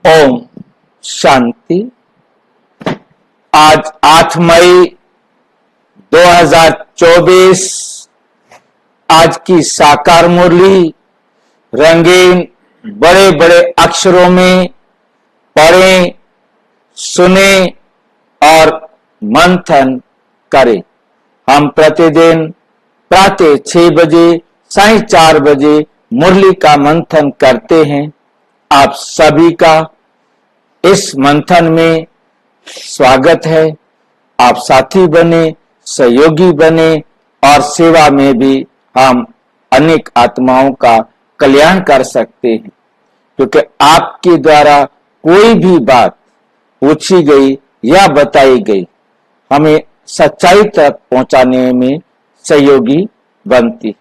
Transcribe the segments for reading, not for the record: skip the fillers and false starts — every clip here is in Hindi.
ओम शांति। आज 8 मई 2024 आज की साकार मुरली रंगीन बड़े बड़े अक्षरों में पढ़ें, सुने और मंथन करें। हम प्रतिदिन प्रातः 6 बजे, साढ़े 4 बजे मुरली का मंथन करते हैं। आप सभी का इस मंथन में स्वागत है। आप साथी बने, सहयोगी बने और सेवा में भी हम अनेक आत्माओं का कल्याण कर सकते हैं, क्योंकि आपके द्वारा कोई भी बात पूछी गई या बताई गई हमें सच्चाई तक पहुंचाने में सहयोगी बनती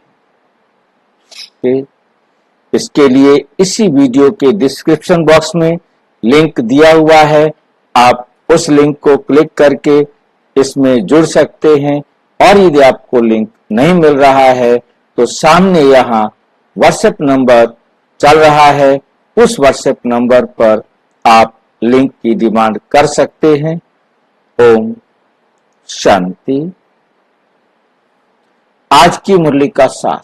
है। इसके लिए इसी वीडियो के डिस्क्रिप्शन बॉक्स में लिंक दिया हुआ है। आप उस लिंक को क्लिक करके इसमें जुड़ सकते हैं, और यदि आपको लिंक नहीं मिल रहा है तो सामने यहाँ व्हाट्सएप नंबर चल रहा है, उस व्हाट्सएप नंबर पर आप लिंक की डिमांड कर सकते हैं। ओम शांति। आज की मुरली का सार।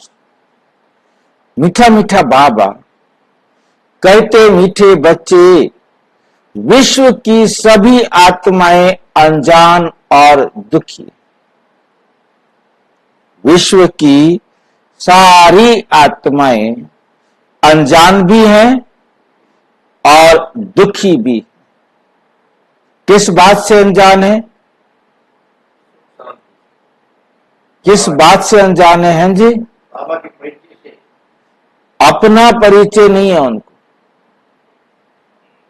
मीठा मीठा बाबा कहते, मीठे बच्चे, विश्व की सभी आत्माएं अनजान और दुखी। विश्व की सारी आत्माएं अनजान भी हैं और दुखी भी। किस बात से अनजान है? किस बात से अनजान है जी? बाबा के परिचय से। अपना परिचय नहीं है उनको।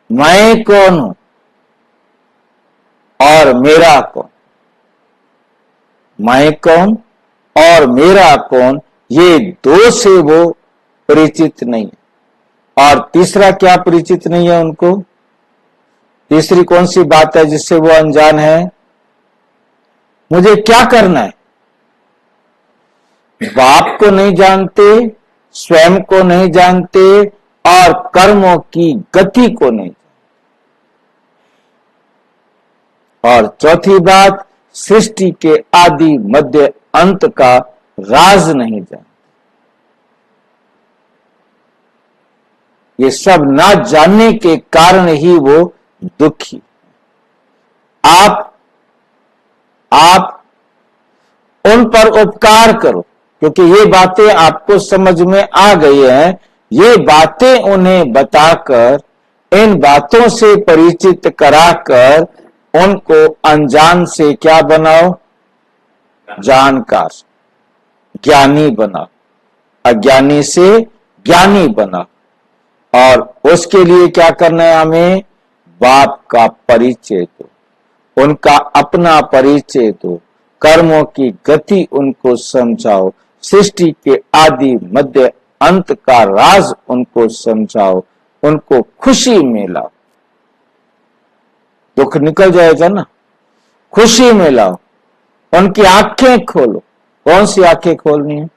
मैं कौन हूं और मेरा कौन? मैं कौन और मेरा कौन, ये दो से वो परिचित नहीं है। और तीसरा क्या परिचित नहीं है उनको? तीसरी कौन सी बात है जिससे वो अनजान है? मुझे क्या करना है? बाप को नहीं जानते, स्वयं को नहीं जानते और कर्मों की गति को नहीं। और चौथी बात, सृष्टि के आदि मध्य अंत का राज नहीं जानते। ये सब ना जानने के कारण ही वो दुखी। आप उन पर उपकार करो, क्योंकि ये बातें आपको समझ में आ गई हैं। ये बातें उन्हें बताकर, इन बातों से परिचित कराकर उनको अनजान से क्या बनाओ? जानकार, ज्ञानी बनाओ। अज्ञानी से ज्ञानी बनाओ। और उसके लिए क्या करना है हमें? बाप का परिचय दो, उनका अपना परिचय दो, कर्मों की गति उनको समझाओ, सृष्टि के आदि मध्य अंत का राज उनको समझाओ, उनको खुशी में लाओ। दुख निकल जाएगा ना, खुशी में लाओ। उनकी आंखें खोलो। कौन सी आंखें खोलनी है?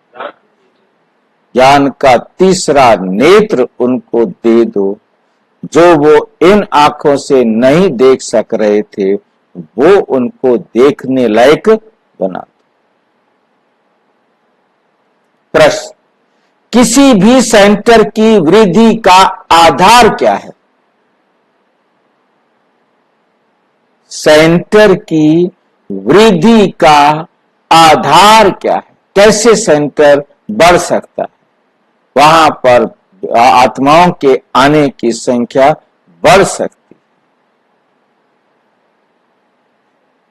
ज्ञान का तीसरा नेत्र उनको दे दो, जो वो इन आंखों से नहीं देख सक रहे थे, वो उनको देखने लायक बना दो। प्रश्न, किसी भी सेंटर की वृद्धि का आधार क्या है? सेंटर की वृद्धि का आधार क्या है? कैसे सेंटर बढ़ सकता है? वहां पर आत्माओं के आने की संख्या बढ़ सकती।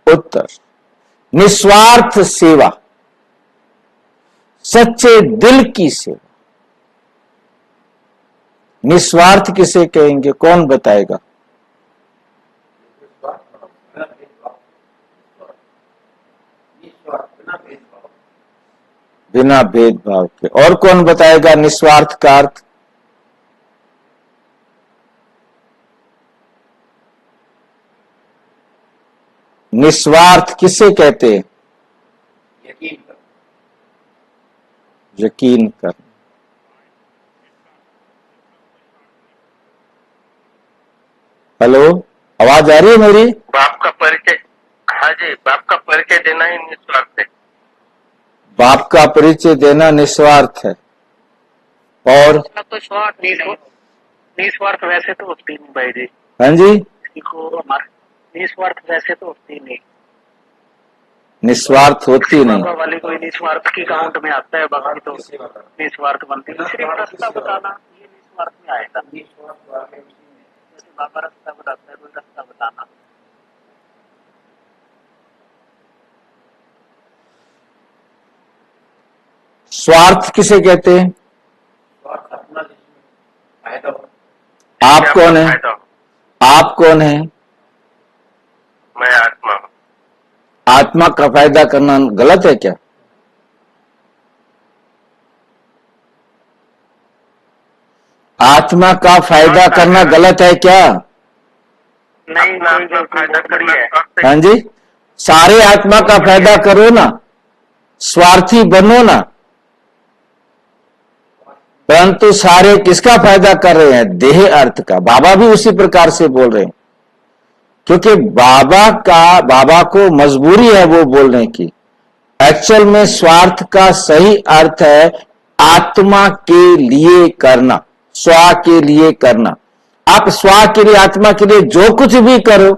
उत्तर, निस्वार्थ सेवा, सच्चे दिल की सेवा। निस्वार्थ किसे कहेंगे? कौन बताएगा? बिना भेदभाव के। और कौन बताएगा निस्वार्थ का अर्थ? निस्वार्थ किसे कहते हैं? यकीन करना। हेलो, आवाज आ रही है मेरी? बाप का परिचय, हाँ जी, बाप का परिचय देना ही निस्वार्थ है। बाप का परिचय देना निस्वार्थ है। और तो स्वार्थ निस्वार्थ वैसे तो होती नहीं भाई जी। हाँ जी, किसी को हमारे निस्वार्थ वैसे तो होती नहीं। निस्वार्थ होती नहीं। बाबा वाली कोई निस्वार्थ की काउंट में आता है, बाकी तो निस्वार्थ बनती है। सिर्फ रास्ता बताना ये निस्वार्थ में आएगा। जैसे बाबा रास्ता बताता है, कोई रास्ता बताना। स्वार्थ किसे कहते हैं? आप कौन है? आप कौन है? मैं आत्मा हूँ। आत्मा का फायदा करना गलत है क्या? आत्मा का फायदा करना गलत है क्या? नहीं, कोई फायदा करना है। हाँ जी, सारे आत्मा का फायदा करो ना, स्वार्थी बनो ना। परंतु सारे किसका फायदा कर रहे हैं? देह अर्थ का। बाबा भी उसी प्रकार से बोल रहे हैं, क्योंकि बाबा को मजबूरी है वो बोलने की। एक्चुअल में स्वार्थ का सही अर्थ है आत्मा के लिए करना, स्व के लिए करना। आप स्व के लिए, आत्मा के लिए जो कुछ भी करो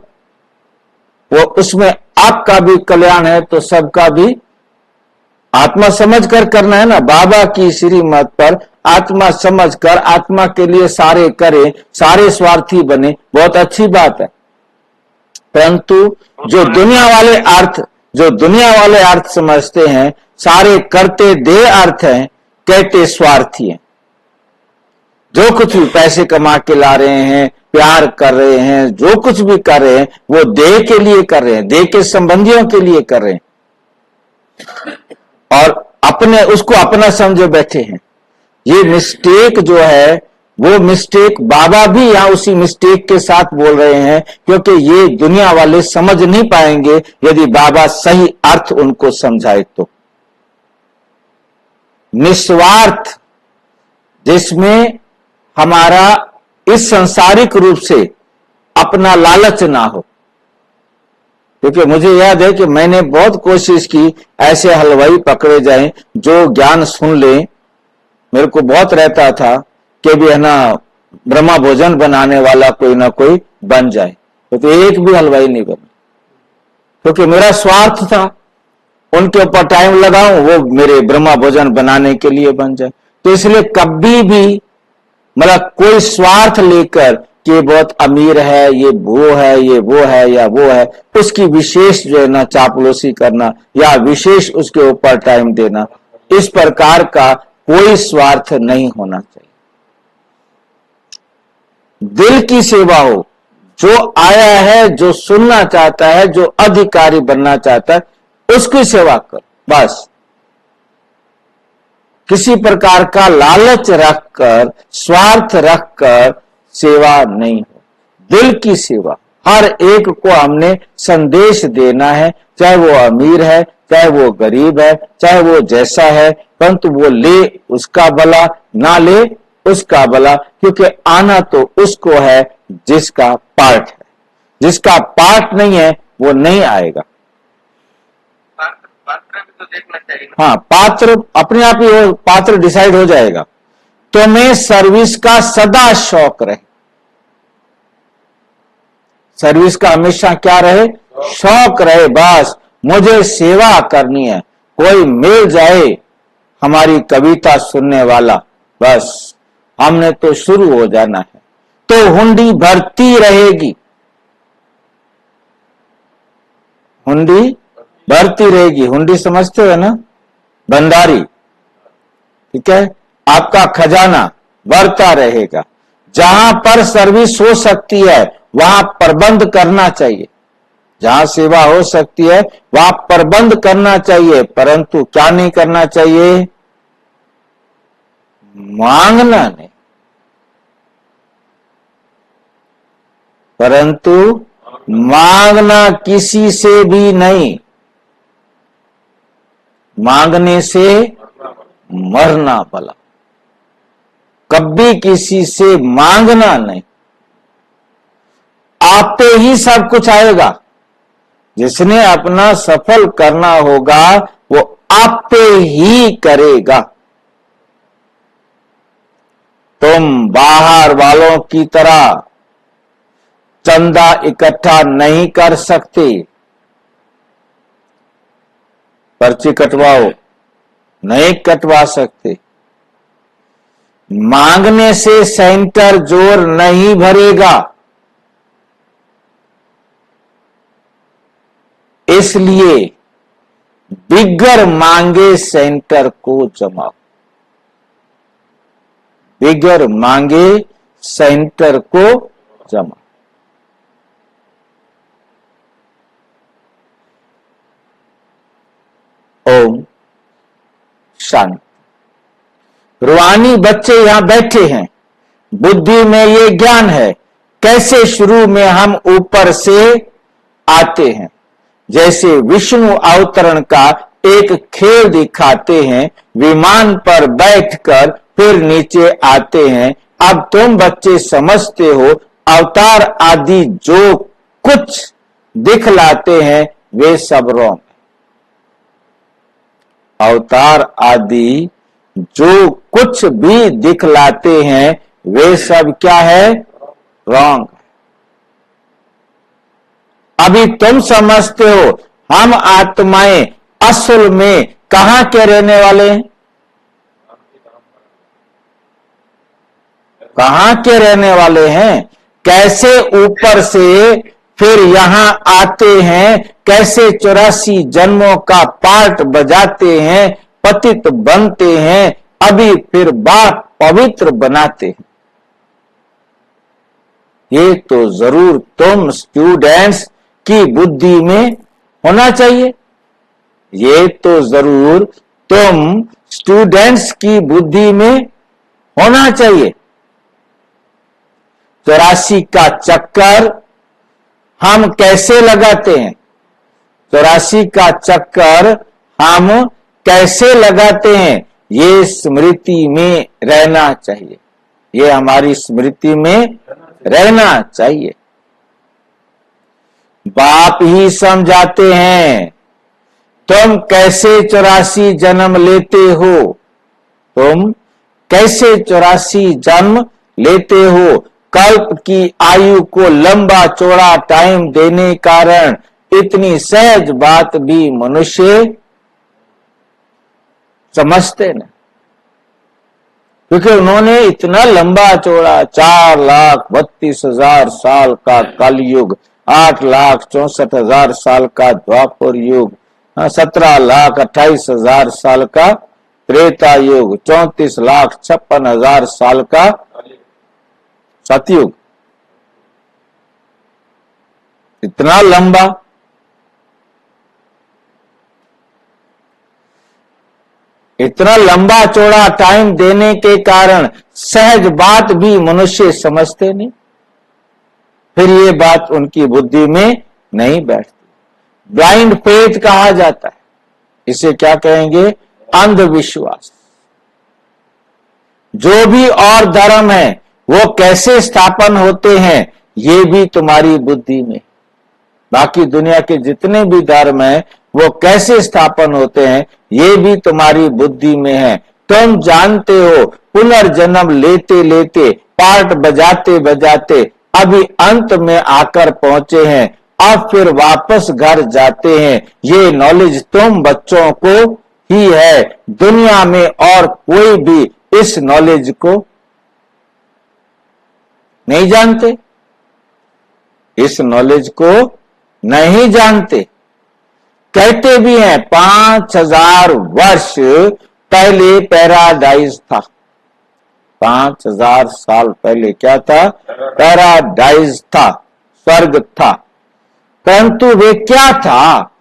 वो उसमें आपका भी कल्याण है तो सबका भी आत्मा समझ कर करना है ना। बाबा की श्रीमत पर आत्मा समझ कर आत्मा के लिए सारे करें, सारे स्वार्थी बने, बहुत अच्छी बात है। परंतु जो दुनिया वाले अर्थ समझते हैं, सारे करते देह अर्थ हैं, कहते स्वार्थी हैं। जो कुछ भी पैसे कमा के ला रहे हैं, प्यार कर रहे हैं, जो कुछ भी कर रहे हैं वो देह के लिए कर रहे हैं, देह के संबंधियों के लिए कर रहे हैं और उसको अपना समझे बैठे हैं। ये मिस्टेक जो है वो मिस्टेक बाबा भी यहां उसी मिस्टेक के साथ बोल रहे हैं, क्योंकि ये दुनिया वाले समझ नहीं पाएंगे यदि बाबा सही अर्थ उनको समझाए तो। निस्वार्थ, जिसमें हमारा इस सांसारिक रूप से अपना लालच ना हो। क्योंकि मुझे याद है कि मैंने बहुत कोशिश की ऐसे हलवाई पकड़े जाएं जो ज्ञान सुन ले। मेरे को बहुत रहता था कि भी है ना ब्रह्मा भोजन बनाने वाला कोई ना कोई बन जाए, तो एक भी हलवाई नहीं बना, क्योंकि मेरा स्वार्थ था उनके ऊपर टाइम लगाऊं, वो मेरे ब्रह्मा भोजन बनाने के लिए बन जाए। तो इसलिए कभी भी मतलब कोई स्वार्थ लेकर कि बहुत अमीर है, ये वो है, ये वो है या वो है, उसकी विशेष जो है ना चापलूसी करना या विशेष उसके ऊपर टाइम देना, इस प्रकार का कोई स्वार्थ नहीं होना चाहिए। दिल की सेवा हो, जो आया है, जो सुनना चाहता है, जो अधिकारी बनना चाहता है, उसकी सेवा कर, बस। किसी प्रकार का लालच रखकर, स्वार्थ रखकर सेवा नहीं हो। दिल की सेवा, हर एक को हमने संदेश देना है, चाहे वो अमीर है, चाहे वो गरीब है, चाहे वो जैसा है, परंतु वो ले उसका भला, ना ले उसका भला, क्योंकि आना तो उसको है जिसका पार्ट है। जिसका पार्ट नहीं है वो नहीं आएगा। पात्र भी तो देखना चाहिए। हाँ, पात्र अपने आप ही पात्र डिसाइड हो जाएगा। तुम्हें सर्विस का सदा शौक रहे, सर्विस का हमेशा क्या रहे? शौक रहे। बस मुझे सेवा करनी है, कोई मिल जाए हमारी कविता सुनने वाला, बस हमने तो शुरू हो जाना है, तो हुंडी भरती रहेगी, हुंडी भरती रहेगी। हुंडी समझते हो ना, भंडारी, ठीक है। आपका खजाना बढ़ता रहेगा। जहां पर सर्विस हो सकती है वहां प्रबंध करना चाहिए, जहां सेवा हो सकती है वहां प्रबंध करना चाहिए, परंतु क्या नहीं करना चाहिए? मांगना नहीं, परंतु मांगना किसी से भी नहीं। मांगने से मरना भला, कभी किसी से मांगना नहीं। आप पे ही सब कुछ आएगा। जिसने अपना सफल करना होगा वो आप पे ही करेगा। तुम बाहर वालों की तरह चंदा इकट्ठा नहीं कर सकते। पर्ची कटवाओ, नहीं कटवा सकते। मांगने से सेंटर जोर नहीं भरेगा। इसलिए बिगर मांगे सेंटर को जमाओ। बिगर मांगे सेंटर को जमाओ। ओम शांति। रूहानी बच्चे यहां बैठे हैं, बुद्धि में ये ज्ञान है कैसे शुरू में हम ऊपर से आते हैं। जैसे विष्णु अवतरण का एक खेल दिखाते हैं, विमान पर बैठकर फिर नीचे आते हैं। अब तुम बच्चे समझते हो अवतार आदि जो कुछ दिखलाते हैं वे सब रॉन्ग। अवतार आदि जो कुछ भी दिखलाते हैं वे सब क्या है? रॉन्ग। अभी तुम समझते हो हम आत्माएं असल में कहां के रहने वाले हैं? कहां के रहने वाले हैं? कैसे ऊपर से फिर यहां आते हैं, कैसे 84 जन्मों का पार्ट बजाते हैं, पतित बनते हैं, अभी फिर बाप पवित्र बनाते हैं। ये तो जरूर तुम स्टूडेंट्स की बुद्धि में होना चाहिए। ये तो जरूर तुम स्टूडेंट्स की बुद्धि में होना चाहिए। 84 का चक्कर हम कैसे लगाते हैं? 84 का चक्कर हम कैसे लगाते हैं? ये स्मृति में रहना चाहिए। ये हमारी स्मृति में रहना चाहिए। बाप ही समझाते हैं तुम कैसे 84 जन्म लेते हो। तुम कैसे 84 जन्म लेते हो? कल्प की आयु को लंबा चौड़ा टाइम देने कारण इतनी सहज बात भी मनुष्य समझते न, क्योंकि उन्होंने इतना लंबा चौड़ा 4,32,000 साल का कलयुग, 8,64,000 साल का द्वापर युग, 17,28,000 साल का त्रेता युग, 34,56,000 साल का सतयुग। इतना लंबा। इतना लंबा चौड़ा टाइम देने के कारण सहज बात भी मनुष्य समझते नहीं। फिर ये बात उनकी बुद्धि में नहीं बैठती। ब्लाइंड फेथ कहा जाता है। इसे क्या कहेंगे? अंधविश्वास। जो भी और धर्म है वो कैसे स्थापन होते हैं ये भी तुम्हारी बुद्धि में। बाकी दुनिया के जितने भी धर्म हैं वो कैसे स्थापन होते हैं ये भी तुम्हारी बुद्धि में है। तुम जानते हो पुनर्जन्म लेते लेते, पार्ट बजाते बजाते अभी अंत में आकर पहुंचे हैं, अब फिर वापस घर जाते हैं। ये नॉलेज तुम बच्चों को ही है। दुनिया में और कोई भी इस नॉलेज को नहीं जानते। इस नॉलेज को नहीं जानते। कहते भी हैं 5,000 वर्ष पहले पैराडाइज था। 5,000 साल पहले क्या था? पैराडाइज था, स्वर्ग था। परंतु वे क्या था?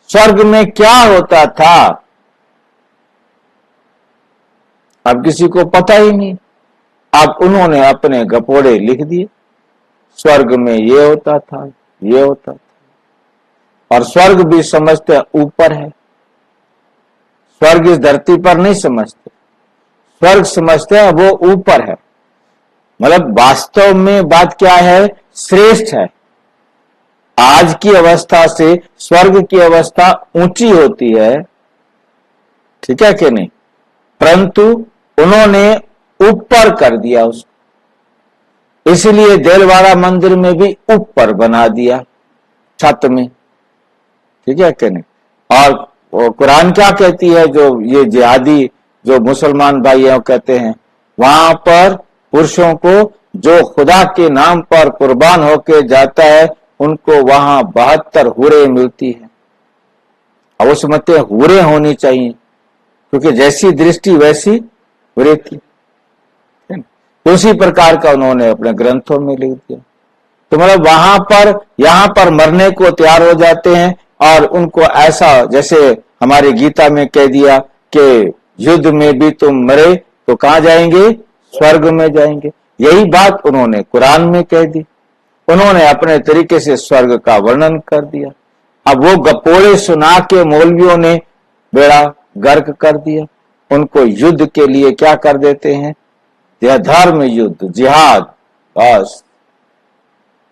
स्वर्ग में क्या होता था अब किसी को पता ही नहीं। अब उन्होंने अपने गपोड़े लिख दिए। स्वर्ग में ये होता था, ये होता था। और स्वर्ग भी समझते ऊपर है। स्वर्ग इस धरती पर नहीं समझते। स्वर्ग समझते हैं वो ऊपर है। मतलब वास्तव में बात क्या है? श्रेष्ठ है। आज की अवस्था से स्वर्ग की अवस्था ऊंची होती है, ठीक है कि नहीं, परंतु उन्होंने ऊपर कर दिया उसको, इसलिए देलवाड़ा मंदिर में भी ऊपर बना दिया छत में, ठीक है कि नहीं। और कुरान क्या कहती है, जो ये जिहादी जो मुसलमान भाइयों कहते हैं, वहां पर पुरुषों को जो खुदा के नाम पर कुर्बान होके जाता है उनको वहां 72 हुरे मिलती है। अब उस मत हुरे होनी चाहिए, क्योंकि जैसी दृष्टि वैसी वृत्ति, उसी प्रकार का उन्होंने अपने ग्रंथों में लिख दिया। तो मतलब वहां पर यहां पर मरने को तैयार हो जाते हैं, और उनको ऐसा जैसे हमारी गीता में कह दिया कि युद्ध में भी तुम मरे तो कहां जाएंगे, स्वर्ग में जाएंगे। यही बात उन्होंने कुरान में कह दी, उन्होंने अपने तरीके से स्वर्ग का वर्णन कर दिया। अब वो गपोड़े सुना के मौलवियों ने बेड़ा गर्क कर दिया, उनको युद्ध के लिए क्या कर देते हैं, यह धर्म युद्ध जिहाद, बस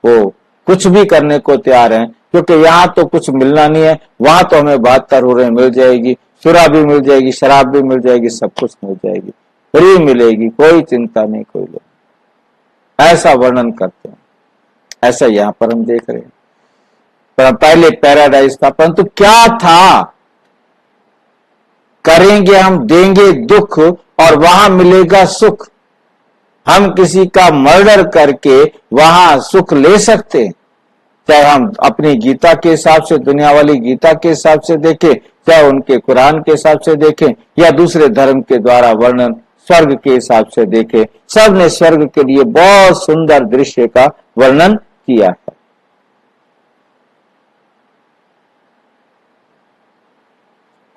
वो कुछ भी करने को तैयार हैं, क्योंकि यहां तो कुछ मिलना नहीं है, वहां तो हमें 72 हुरें मिल जाएगी, सुरा भी मिल जाएगी, शराब भी मिल जाएगी, सब कुछ मिल जाएगी, फ्री मिलेगी, कोई चिंता नहीं, कोई लोग ऐसा वर्णन करते हैं। ऐसा यहां पर हम देख रहे हैं, पर पहले पैराडाइज था, परंतु क्या था, करेंगे हम देंगे दुख और वहां मिलेगा सुख। हम किसी का मर्डर करके वहां सुख ले सकते हैं, चाहे हम अपनी गीता के हिसाब से, दुनिया वाली गीता के हिसाब से देखें, चाहे उनके कुरान के हिसाब से देखें, या दूसरे धर्म के द्वारा वर्णन स्वर्ग के हिसाब से देखें, सब ने स्वर्ग के लिए बहुत सुंदर दृश्य का वर्णन किया है।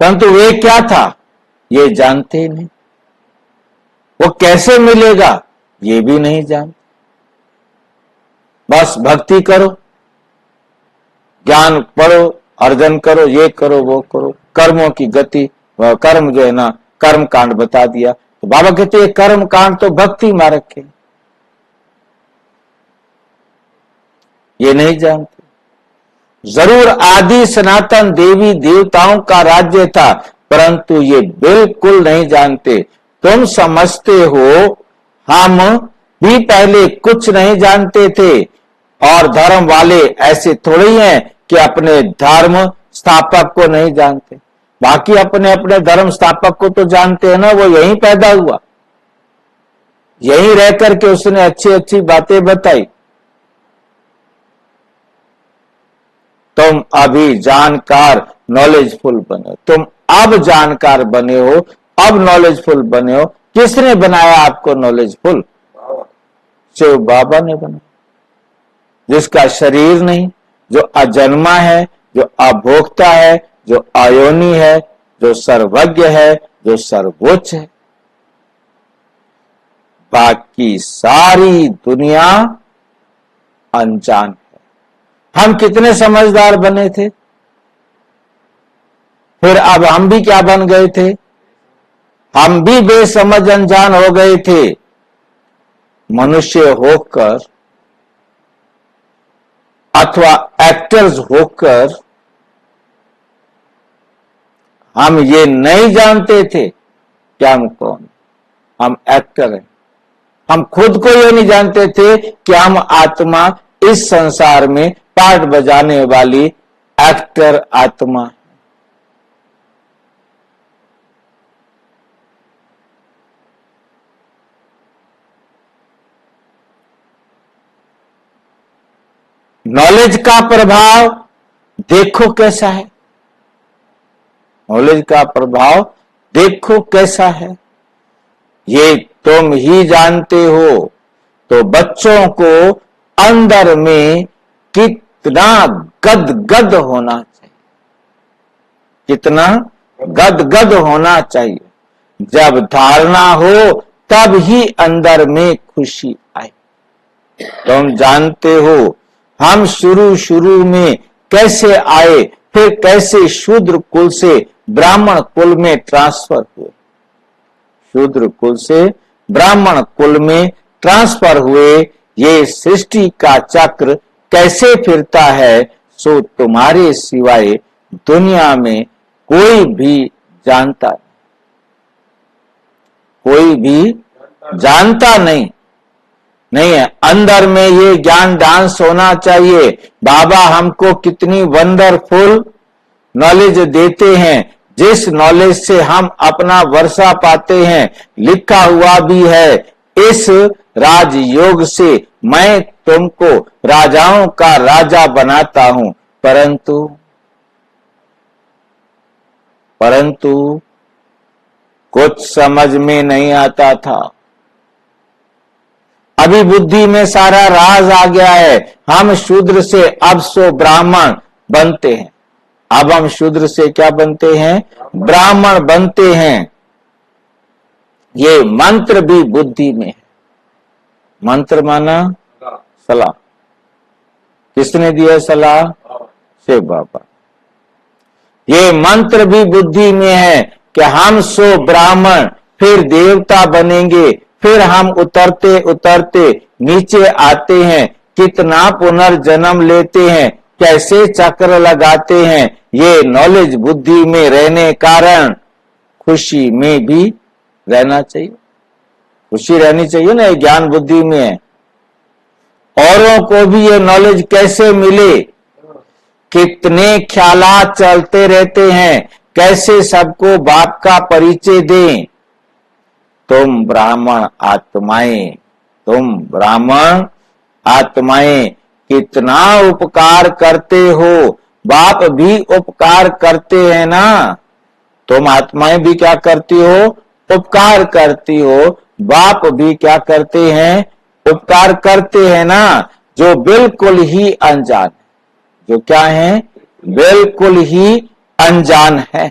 परंतु वे क्या था ये जानते ही नहीं, वो कैसे मिलेगा ये भी नहीं जानते। बस भक्ति करो, ज्ञान पढ़ो, अर्जन करो, ये करो वो करो, कर्मों की गति, कर्म जो है ना, कर्म कांड बता दिया। तो बाबा कहते हैं कर्म कांड तो भक्ति मार्ग के, ये नहीं जानते। जरूर आदि सनातन देवी देवताओं का राज्य था, परंतु ये बिल्कुल नहीं जानते। तुम समझते हो हम भी पहले कुछ नहीं जानते थे, और धर्म वाले ऐसे थोड़े ही हैं कि अपने धर्म स्थापक को नहीं जानते। बाकी अपने अपने धर्म स्थापक को तो जानते हैं ना, वो यहीं पैदा हुआ, यहीं रह करके उसने अच्छी अच्छी बातें बताई। तुम अभी जानकार नॉलेजफुल बने, तुम अब जानकार बने हो, अब नॉलेजफुल बने हो। किसने बनाया आपको नॉलेजफुल? शिव बाबा ने बनाया, जिसका शरीर नहीं, जो अजन्मा है, जो अभोक्ता है, जो अयोनी है, जो सर्वज्ञ है, जो सर्वोच्च है। बाकी सारी दुनिया अनजान है। हम कितने समझदार बने थे, फिर अब हम भी क्या बन गए थे, हम भी बेसमझ अनजान हो गए थे। मनुष्य होकर अथवा एक्टर्स होकर हम ये नहीं जानते थे कि हम कौन, हम एक्टर हैं। हम खुद को ये नहीं जानते थे कि हम आत्मा, इस संसार में पार्ट बजाने वाली एक्टर आत्मा। नॉलेज का प्रभाव देखो कैसा है, नॉलेज का प्रभाव देखो कैसा है, ये तुम ही जानते हो। तो बच्चों को अंदर में कितना गदगद होना चाहिए, कितना गदगद होना चाहिए। जब धारणा हो तब ही अंदर में खुशी आए। तुम जानते हो हम शुरू में कैसे आए, फिर कैसे शूद्र कुल से ब्राह्मण कुल में ट्रांसफर हुए, शूद्र कुल से ब्राह्मण कुल में ट्रांसफर हुए। ये सृष्टि का चक्र कैसे फिरता है, सो तुम्हारे सिवाय दुनिया में कोई भी जानता नहीं, कोई भी जानता नहीं है। अंदर में ये ज्ञान डांस होना चाहिए। बाबा हमको कितनी वंडरफुल नॉलेज देते हैं, जिस नॉलेज से हम अपना वर्षा पाते हैं। लिखा हुआ भी है, इस राजयोग से मैं तुमको राजाओं का राजा बनाता हूं, परंतु कुछ समझ में नहीं आता था। अभी बुद्धि में सारा राज आ गया है। हम शूद्र से अब सो ब्राह्मण बनते हैं। अब हम शूद्र से क्या बनते हैं? ब्राह्मण बनते हैं। ये मंत्र भी बुद्धि में है। मंत्र माना सलाह। किसने दिया सलाह? शिव बाबा। ये मंत्र भी बुद्धि में है कि हम सो ब्राह्मण फिर देवता बनेंगे, फिर हम उतरते उतरते नीचे आते हैं, कितना पुनर्जन्म लेते हैं, कैसे चक्र लगाते हैं। ये नॉलेज बुद्धि में रहने कारण खुशी में भी रहना चाहिए। खुशी रहनी चाहिए ना, ज्ञान बुद्धि में है। औरों को भी ये नॉलेज कैसे मिले? कितने ख्यालात चलते रहते हैं, कैसे सबको बाप का परिचय दें। तुम ब्राह्मण आत्माएं, तुम ब्राह्मण आत्माएं कितना उपकार करते हो। बाप भी उपकार करते हैं ना। तुम आत्माएं भी क्या करती हो? उपकार करती हो। बाप भी क्या करते हैं? उपकार करते हैं ना। जो बिल्कुल ही अनजान, जो क्या है? बिल्कुल ही अनजान है।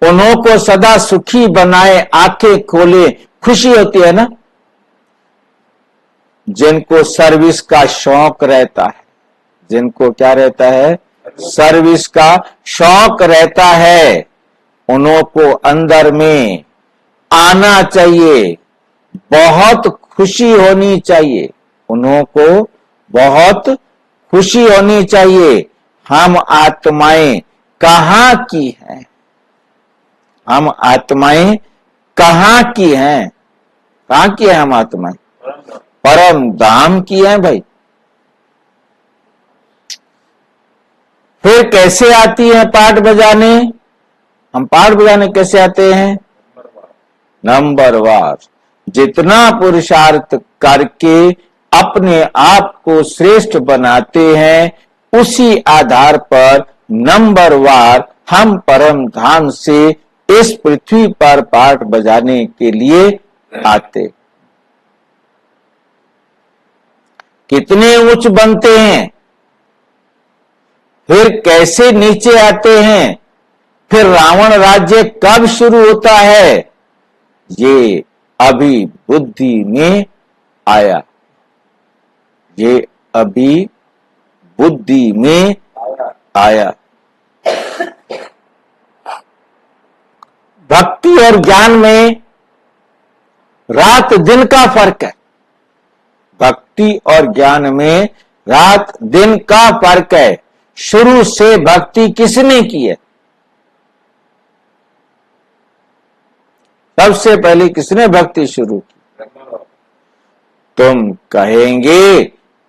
उन्हों को सदा सुखी बनाए, आंखें खोले, खुशी होती है ना। जिनको सर्विस का शौक रहता है, जिनको क्या रहता है? सर्विस का शौक रहता है, उन्हों को अंदर में आना चाहिए, बहुत खुशी होनी चाहिए। उन्हों को बहुत खुशी होनी चाहिए। हम आत्माएं कहाँ की हैं? हम आत्माएं कहाँ की हैं? कहाँ की है हम आत्माएं? परम धाम की हैं भाई। फिर कैसे आती है पाठ बजाने? हम पाठ बजाने कैसे आते हैं? नंबरवार। जितना पुरुषार्थ करके अपने आप को श्रेष्ठ बनाते हैं, उसी आधार पर नंबरवार हम परम धाम से इस पृथ्वी पर पाठ बजाने के लिए आते। कितने उच्च बनते हैं, फिर कैसे नीचे आते हैं। फिर रावण राज्य कब शुरू होता है? ये अभी बुद्धि में आया, ये अभी बुद्धि में आया। भक्ति और ज्ञान में रात दिन का फर्क है। भक्ति और ज्ञान में रात दिन का फर्क है। शुरू से भक्ति किसने की है? सबसे पहले किसने भक्ति शुरू की? तुम कहेंगे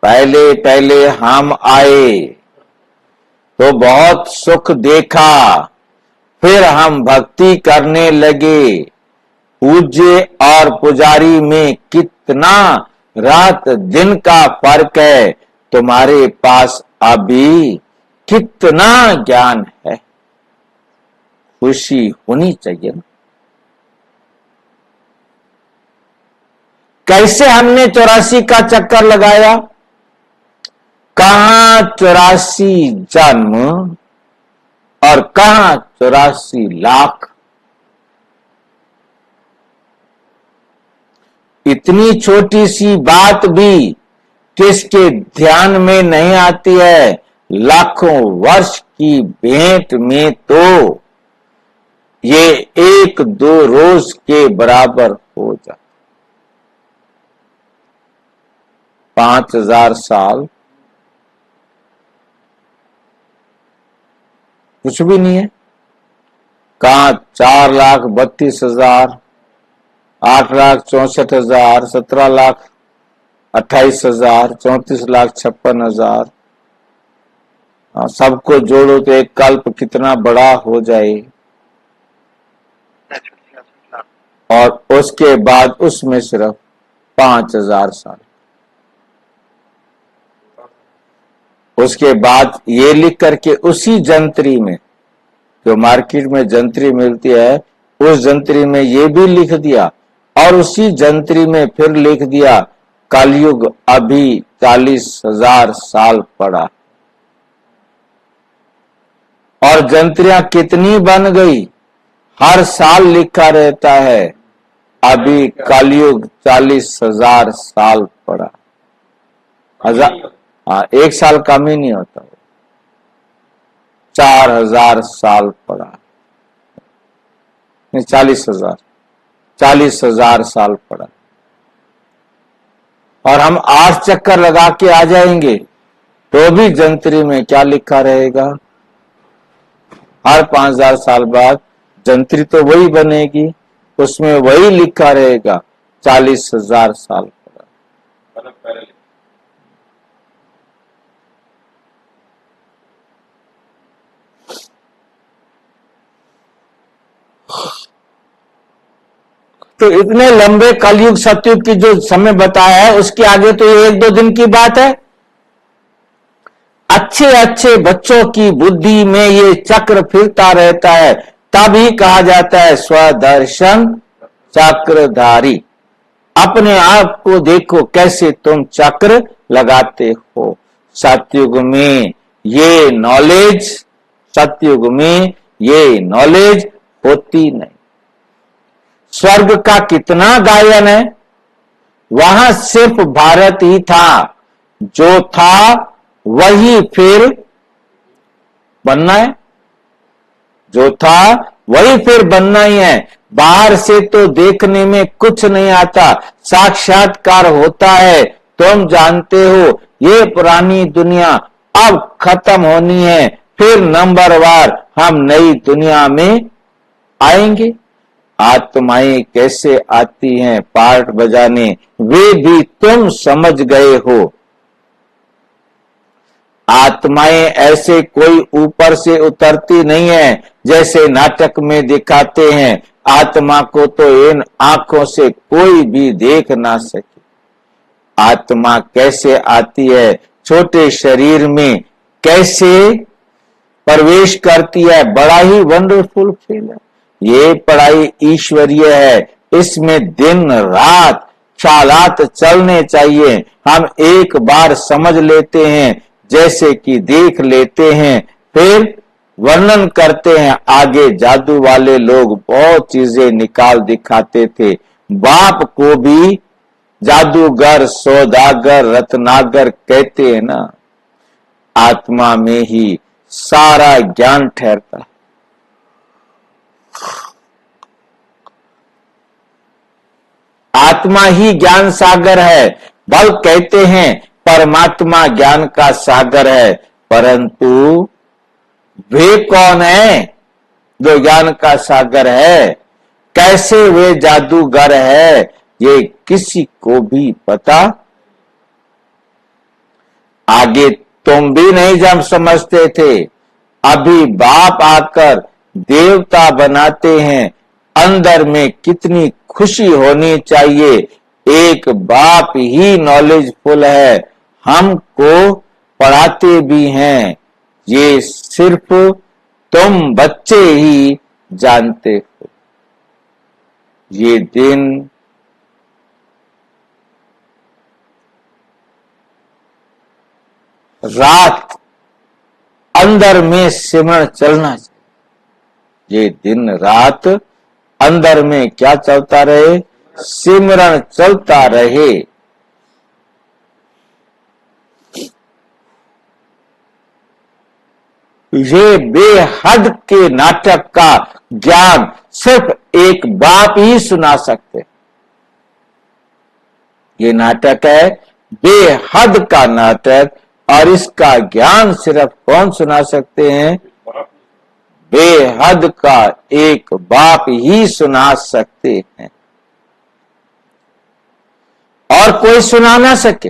पहले पहले हम आए तो बहुत सुख देखा, फिर हम भक्ति करने लगे। पूज्य और पुजारी में कितना रात दिन का फर्क है। तुम्हारे पास अभी कितना ज्ञान है। खुशी होनी चाहिए ना। कैसे हमने 84 का चक्कर लगाया? कहां 84 जन्म और कहां 84 लाख। इतनी छोटी सी बात भी किसके ध्यान में नहीं आती है। लाखों वर्ष की भेंट में तो ये 1-2 रोज के बराबर हो जाता। 5,000 साल कुछ भी नहीं है। कहा 4,32,000, 8,64,000, 17,28,000, 34,56,000। सबको जोड़ो तो एक कल्प कितना बड़ा हो जाए। और उसके बाद उसमें सिर्फ 5,000 साल। उसके बाद ये लिख करके उसी जंतरी में, जो मार्केट में जंतरी मिलती है, उस जंतरी में ये भी लिख दिया, और उसी जंतरी में फिर लिख दिया कलयुग अभी 40,000 साल पड़ा। और जंत्रियां कितनी बन गई, हर साल लिखा रहता है अभी कलयुग 40,000 साल पड़ा। एक साल कम ही नहीं होता, 4,000 साल पड़ा, नहीं 40,000 साल पड़ा। और हम 8 चक्कर लगा के आ जाएंगे तो भी जंतरी में क्या लिखा रहेगा, हर 5,000 साल बाद जंतरी तो वही बनेगी, उसमें वही लिखा रहेगा 40,000 साल पड़ा। तो इतने लंबे कलयुग सतयुग की जो समय बताया है, उसके आगे तो ये 1-2 दिन की बात है। अच्छे अच्छे बच्चों की बुद्धि में ये चक्र फिरता रहता है, तभी कहा जाता है स्वदर्शन चक्रधारी। अपने आप को देखो कैसे तुम चक्र लगाते हो। सतयुग में ये नॉलेज, सतयुग में ये नॉलेज होती नहीं। स्वर्ग का कितना गायन है, वहां सिर्फ भारत ही था, जो था वही फिर बनना है, जो था वही फिर बनना ही है। बाहर से तो देखने में कुछ नहीं आता, साक्षात्कार होता है। तुम जानते हो ये पुरानी दुनिया अब खत्म होनी है, फिर नंबरवार हम नई दुनिया में आएंगे। आत्माएं कैसे आती हैं पार्ट बजाने, वे भी तुम समझ गए हो। आत्माएं ऐसे कोई ऊपर से उतरती नहीं है जैसे नाटक में दिखाते हैं। आत्मा को तो इन आंखों से कोई भी देख ना सके। आत्मा कैसे आती है, छोटे शरीर में कैसे प्रवेश करती है, बड़ा ही वंडरफुल खेल है। ये पढ़ाई ईश्वरीय है, इसमें दिन रात ख्यालात चलने चाहिए। हम एक बार समझ लेते हैं, जैसे कि देख लेते हैं, फिर वर्णन करते हैं। आगे जादू वाले लोग बहुत चीजें निकाल दिखाते थे। बाप को भी जादूगर, सौदागर, रत्नागर कहते हैं ना। आत्मा में ही सारा ज्ञान ठहरता है। आत्मा ही ज्ञान सागर है। बल कहते हैं परमात्मा ज्ञान का सागर है, परंतु वे कौन है जो ज्ञान का सागर है, कैसे वे जादूगर है, ये किसी को भी पता। आगे तुम भी नहीं जब समझते थे, अभी बाप आकर देवता बनाते हैं। अंदर में कितनी खुशी होनी चाहिए। एक बाप ही नॉलेजफुल है, हमको पढ़ाते भी हैं। ये सिर्फ तुम बच्चे ही जानते हो। ये दिन रात अंदर में सिमरण चलना चाहिए। ये दिन रात अंदर में क्या चलता रहे, सिमरण चलता रहे। ये बेहद के नाटक का ज्ञान सिर्फ एक बाप ही सुना सकते। ये नाटक है, बेहद का नाटक, और इसका ज्ञान सिर्फ कौन सुना सकते हैं? बेहद का एक बाप ही सुना सकते हैं, और कोई सुना ना सके,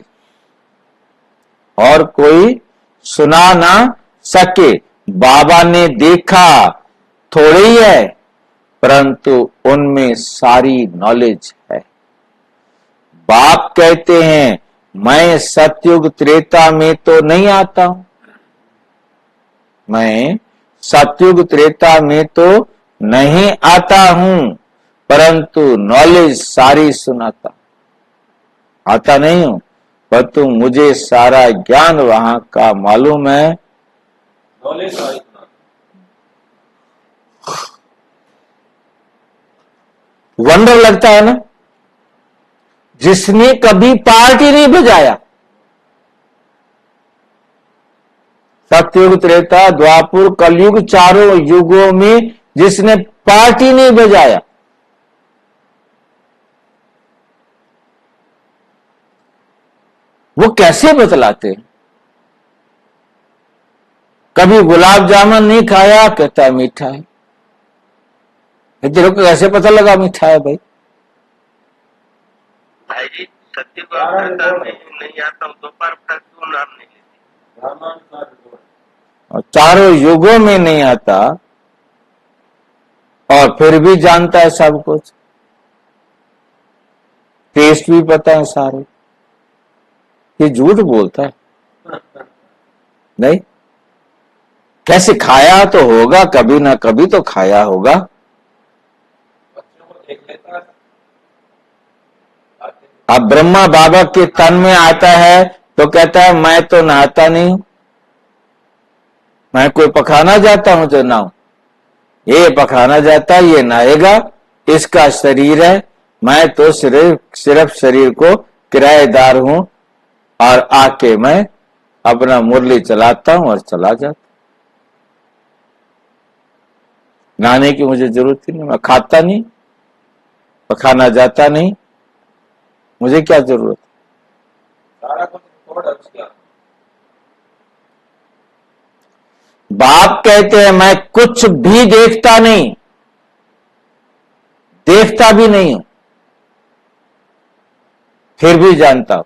और कोई सुना ना सके। बाबा ने देखा थोड़ी ही है, परंतु उनमें सारी नॉलेज है। बाप कहते हैं मैं सतयुग त्रेता में तो नहीं आता हूं, मैं सतयुग त्रेता में तो नहीं आता हूं, परंतु नॉलेज सारी सुनाता, आता नहीं हूं, परंतु मुझे सारा ज्ञान वहां का मालूम है। नॉलेज सारी सुनाता। वंडर लगता है ना, जिसने कभी पार्टी नहीं बजाया, सतयुग त्रेता द्वापुर कलयुग चारों युगों में जिसने पार्टी नहीं बजाया, वो कैसे बतलाते हैं? कभी गुलाब जामुन नहीं खाया, कहता है मीठा है। तेरे को कैसे पता लगा मीठा है भाई? भाई जी सत्य वार्ता में नहीं आता हूँ, दोपहर तक क्यों नाम नहीं लेते? रामायण का रिकॉर्ड। और चारों युगों में नहीं आता, और फिर भी जानता है सब कुछ, टेस्ट भी पता है सारे। ये झूठ बोलता है नहीं? कैसे खाया तो होगा, कभी ना कभी तो खाया होगा। बच्चों को देख लेता है। अब ब्रह्मा बाबा के तन में आता है तो कहता है मैं तो नहाता नहीं हूं, मैं कोई पखाना जाता हूं तो नहाऊं। ये पखाना जाता है, ये नहाएगा, इसका शरीर है, मैं तो सिर्फ शरीर को किराएदार हूं, और आके मैं अपना मुरली चलाता हूं और चला जाता। नहाने की मुझे जरूरत ही नहीं, मैं खाता नहीं, पखाना जाता नहीं, मुझे क्या जरूरत? सारा कुछ रिकॉर्ड है उसका। बाप कहते हैं मैं कुछ भी देखता नहीं, देखता भी नहीं हूं, फिर भी जानता हूं।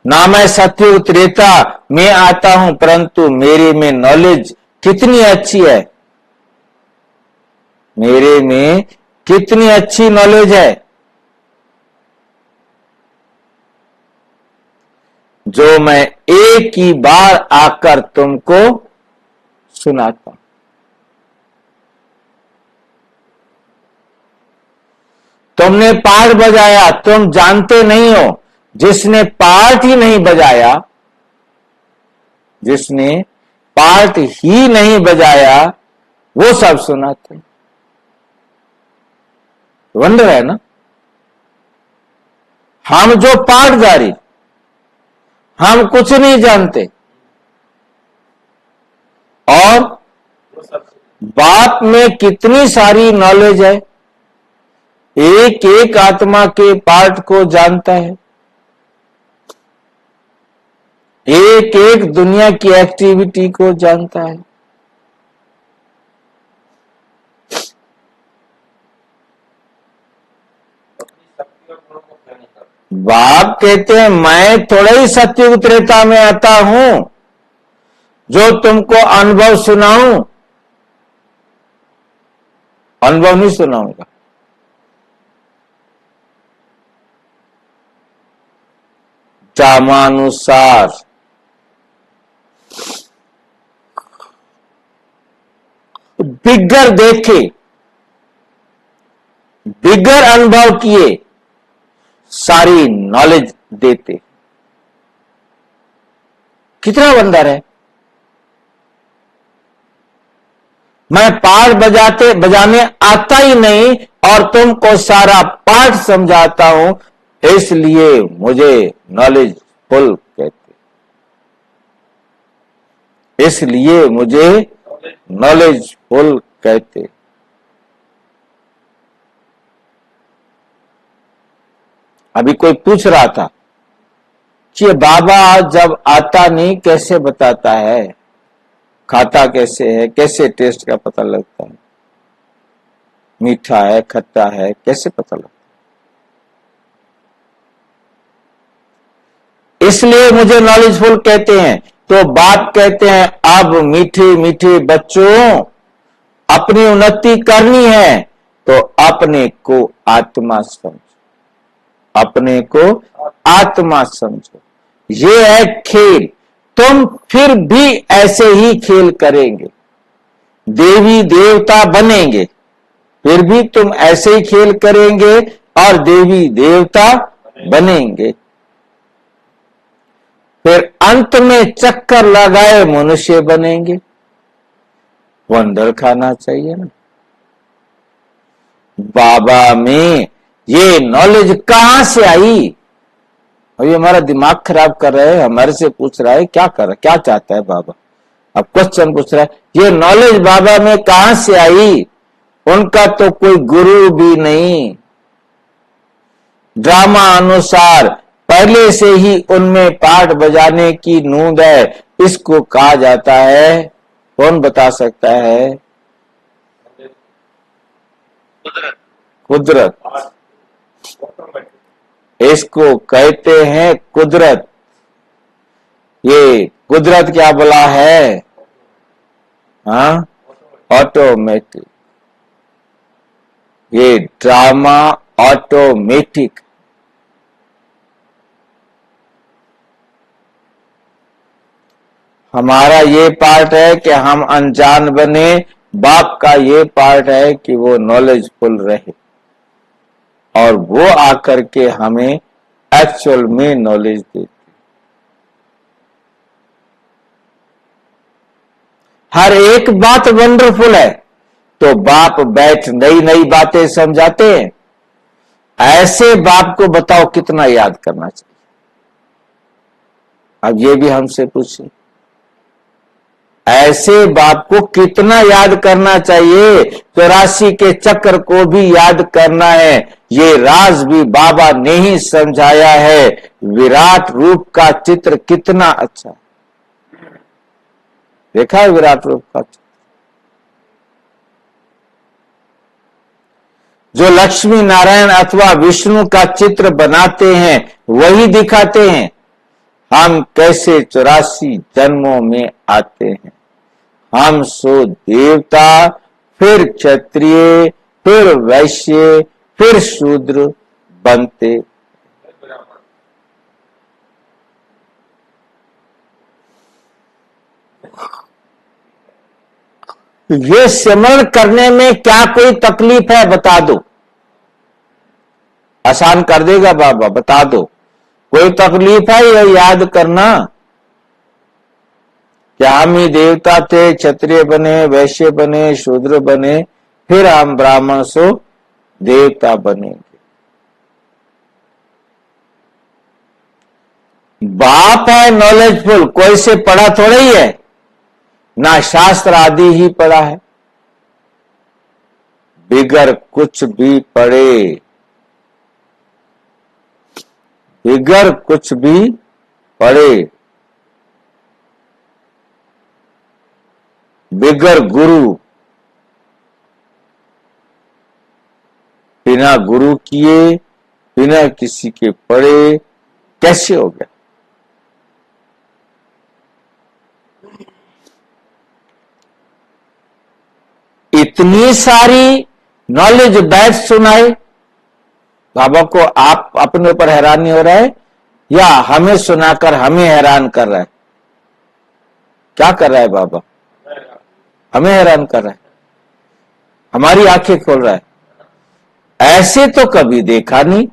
ना मैं सतयुग त्रेता में आता हूं, परंतु मेरे में नॉलेज कितनी अच्छी है, मेरे में कितनी अच्छी नॉलेज है, जो मैं एक ही बार आकर तुमको सुनाता हूं। तुमने पार्ट बजाया, तुम जानते नहीं हो। जिसने पार्ट ही नहीं बजाया, जिसने पार्ट ही नहीं बजाया, वो सब सुनाते। वंडर है ना? हम जो पाठधारी, हम कुछ नहीं जानते, और वो सब बाप में कितनी सारी नॉलेज है, एक एक आत्मा के पार्ट को जानता है, एक एक दुनिया की एक्टिविटी को जानता है। अपनी शक्ति और गुणों को क्या नहीं करता। बाप कहते हैं मैं थोड़ा ही सतयुग त्रेता में आता हूं जो तुमको अनुभव सुनाऊं, अनुभव नहीं सुनाऊंगा। जामानुसार बिगर देखे, बिगर अनुभव किए सारी नॉलेज देते। कितना बंदर है? मैं पाठ बजाने आता ही नहीं, और तुमको सारा पाठ समझाता हूं, इसलिए मुझे नॉलेज फुल कहते, इसलिए मुझे नॉलेज फुल कहते। अभी कोई पूछ रहा था कि ये बाबा जब आता नहीं कैसे बताता है, खाता कैसे है, कैसे टेस्ट का पता लगता है, मीठा है खट्टा है कैसे पता लगता है। इसलिए मुझे नॉलेजफुल कहते हैं। तो बाप कहते हैं अब मीठे मीठे बच्चों अपनी उन्नति करनी है तो अपने को आत्मा समझो, अपने को आत्मा समझो। ये है खेल। तुम फिर भी ऐसे ही खेल करेंगे, देवी देवता बनेंगे, फिर भी तुम ऐसे ही खेल करेंगे और देवी देवता बनेंगे। फिर अंत में चक्कर लगाए मनुष्य बनेंगे। वंदर खाना चाहिए ना। बाबा में ये नॉलेज कहां से आई? अभी हमारा दिमाग खराब कर रहे हैं, हमारे से पूछ रहा है क्या कर रहा, क्या चाहता है बाबा। अब क्वेश्चन पूछ रहा है, ये नॉलेज बाबा में कहां से आई? उनका तो कोई गुरु भी नहीं। ड्रामा अनुसार पहले से ही उनमें पाठ बजाने की नूंद है। इसको कहा जाता है, कौन बता सकता है? कुदरत। इसको कहते हैं कुदरत। ये कुदरत क्या बोला है? हाँ, ऑटोमेटिक। ये ड्रामा ऑटोमेटिक। हमारा ये पार्ट है कि हम अनजान बने, बाप का ये पार्ट है कि वो नॉलेजफुल रहे और वो आकर के हमें एक्चुअल में नॉलेज देते। हर एक बात वंडरफुल है तो बाप बैठ नई नई बातें समझाते हैं। ऐसे बाप को बताओ कितना याद करना चाहिए? अब ये भी हमसे पूछिए, ऐसे बाप को कितना याद करना चाहिए? 84 के चक्र को भी याद करना है। ये राज भी बाबा ने ही समझाया है। विराट रूप का चित्र कितना अच्छा है, देखा है विराट रूप का चित्र? जो लक्ष्मी नारायण अथवा विष्णु का चित्र बनाते हैं वही दिखाते हैं हम कैसे 84 जन्मों में आते हैं। हम सो देवता, फिर क्षत्रिय, फिर वैश्य, फिर शूद्र बनते। ये सिमरण करने में क्या कोई तकलीफ है? बता दो। आसान कर देगा बाबा, बता दो। कोई तकलीफ है ये याद करना? क्या हम ही देवता थे, क्षत्रिय बने, वैश्य बने, शूद्र बने, फिर हम ब्राह्मण सो देवता बनेंगे। बाप है नॉलेजफुल, कोई से पढ़ा थोड़ा ही है, ना शास्त्र आदि ही पढ़ा है। बिगर कुछ भी पढ़े, बिगर कुछ भी पढ़े, बिगर गुरु, बिना गुरु किए, बिना किसी के पढ़े कैसे हो गया? इतनी सारी नॉलेज बैठ सुनाए बाबा को। आप अपने ऊपर हैरानी हो रहा है या हमें सुनाकर हमें हैरान कर रहा है? क्या कर रहा है बाबा? हमें हैरान कर रहा है, हमारी आंखें खोल रहा है। ऐसे तो कभी देखा नहीं,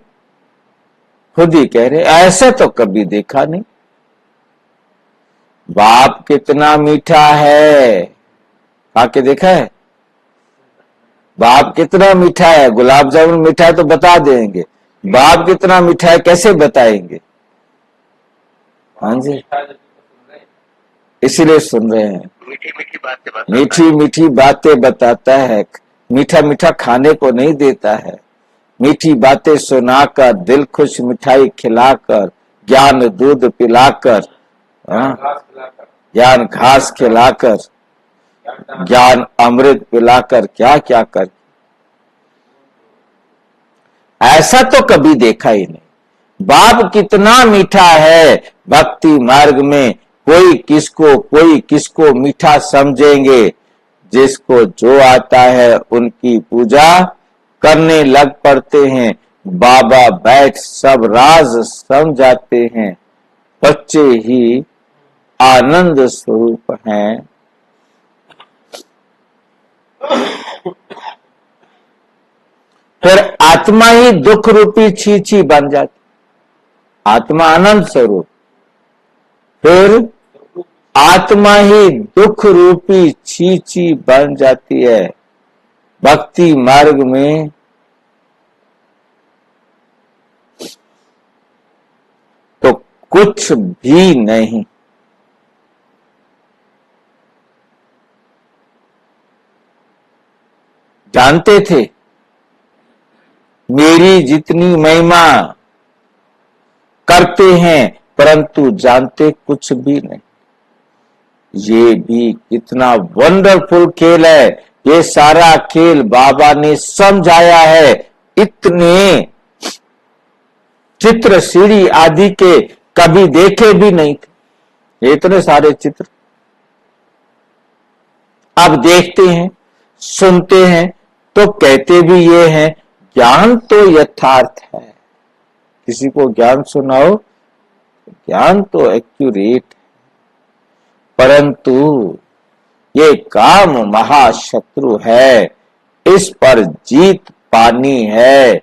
खुद ही कह रहे ऐसे तो कभी देखा नहीं। बाप कितना मीठा है, आके देखा है? बाप कितना मीठा है। गुलाब जामुन मीठा है तो बता देंगे, बाप कितना मीठा है कैसे बताएंगे? हाँ जी, इसीलिए सुन रहे हैं। मीठी मीठी बातें बताता मीठी मीठी बातें बताता है, मीठा मीठा खाने को नहीं देता है। मीठी बातें सुनाकर, दिल खुश मिठाई खिलाकर, ज्ञान दूध पिलाकर, हाँ, घास खिलाकर, ज्ञान घास खिलाकर, ज्ञान अमृत पिलाकर, क्या क्या कर। ऐसा तो कभी देखा ही नहीं। बाप कितना मीठा है भक्ति मार्ग में, कोई किसको मीठा समझेंगे। जिसको जो आता है उनकी पूजा करने लग पड़ते हैं। बाबा बैठ सब राज समझाते हैं, बच्चे ही आनंद स्वरूप हैं। फिर आत्मा ही दुख रूपी छींची बन जाती, आत्मा आनंद स्वरूप, फिर आत्मा ही दुख रूपी छींची बन जाती है। भक्ति मार्ग में तो कुछ भी नहीं। जानते थे मेरी जितनी महिमा करते हैं, परंतु जानते कुछ भी नहीं। ये भी कितना वंडरफुल खेल है। ये सारा खेल बाबा ने समझाया है। इतने चित्र सीढ़ी आदि के कभी देखे भी नहीं थे, इतने सारे चित्र अब देखते हैं, सुनते हैं तो कहते भी ये हैं ज्ञान तो यथार्थ है। किसी को ज्ञान सुनाओ, ज्ञान तो एक्यूरेट है, परंतु ये काम महाशत्रु है, इस पर जीत पानी है